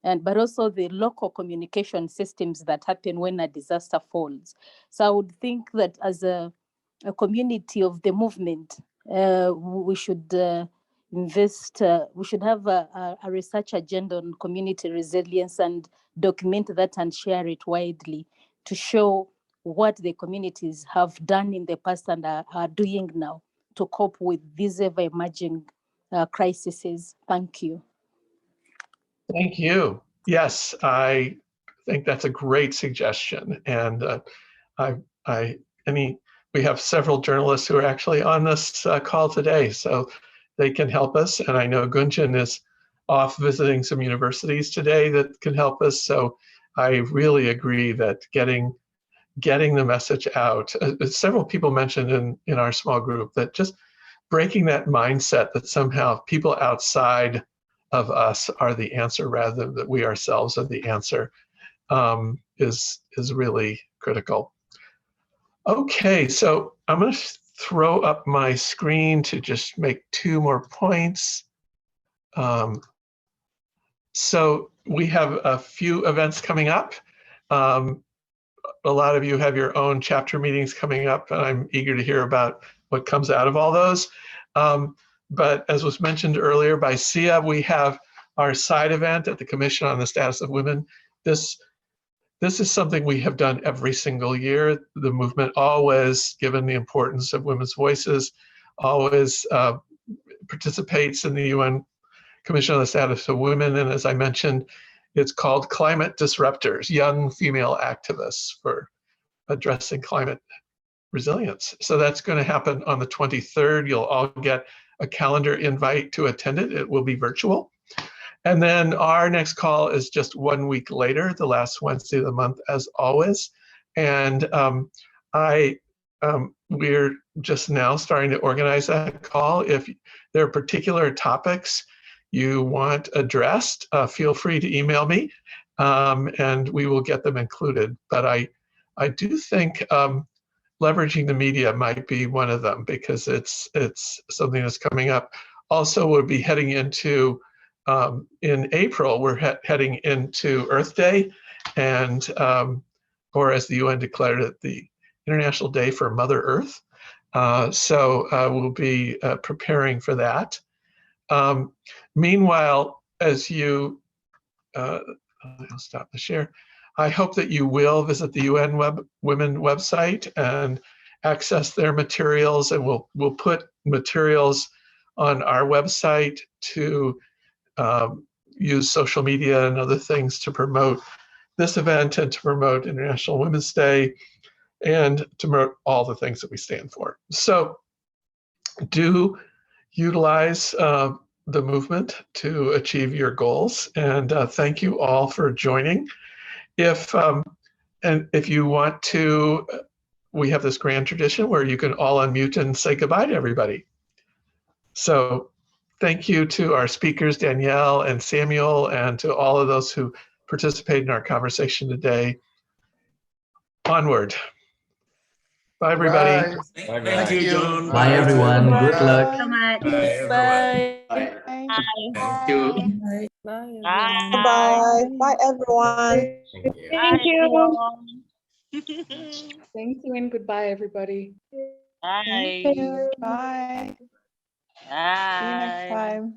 but also the local communication systems that happen when a disaster falls. So I would think that as a community of the movement, we should invest, we should have a research agenda on community resilience and document that and share it widely to show what the communities have done in the past and are doing now to cope with these ever-emerging crises. Thank you. Thank you. Yes, I think that's a great suggestion. And I mean, we have several journalists who are actually on this call today, so they can help us. And I know Gunjan is off visiting some universities today that can help us. So I really agree that getting the message out. Several people mentioned in our small group that just breaking that mindset that somehow people outside of us are the answer rather than that we ourselves are the answer is really critical. Okay, so I'm going to throw up my screen to just make two more points. So we have a few events coming up. A lot of you have your own chapter meetings coming up, and I'm eager to hear about what comes out of all those. But as was mentioned earlier by Sia, we have our side event at the Commission on the Status of Women. This is something we have done every single year. The movement always, given the importance of women's voices, always participates in the UN Commission on the Status of Women. And as I mentioned, it's called Climate Disruptors, Young Female Activists for Addressing Climate Resilience. So that's going to happen on the 23rd. You'll all get a calendar invite to attend it. It will be virtual. And then our next call is just 1 week later, the last Wednesday of the month, as always. And we're just now starting to organize that call. If there are particular topics you want addressed, feel free to email me and we will get them included. But I do think leveraging the media might be one of them because it's something that's coming up. Also, we'll be heading into, in April, we're heading into Earth Day, and or as the UN declared it, the International Day for Mother Earth. So we'll be preparing for that. Meanwhile, as you, I'll stop the share. I hope that you will visit the UN Women website and access their materials, and we'll put materials on our website to use social media and other things to promote this event and to promote International Women's Day and to promote all the things that we stand for. So do utilize the movement to achieve your goals, and thank you all for joining. If you want to, we have this grand tradition where you can all unmute and say goodbye to everybody. So thank you to our speakers, Danielle and Samuel, and to all of those who participated in our conversation today. Onward. Bye, everybody. Bye. Thank you, John. Bye, everyone. Good luck. So much. Bye, everyone. Bye. Thank you. Bye. Bye. Bye, everyone. Thank you. Thank you and goodbye, everybody. Thank you. Bye. See you next time.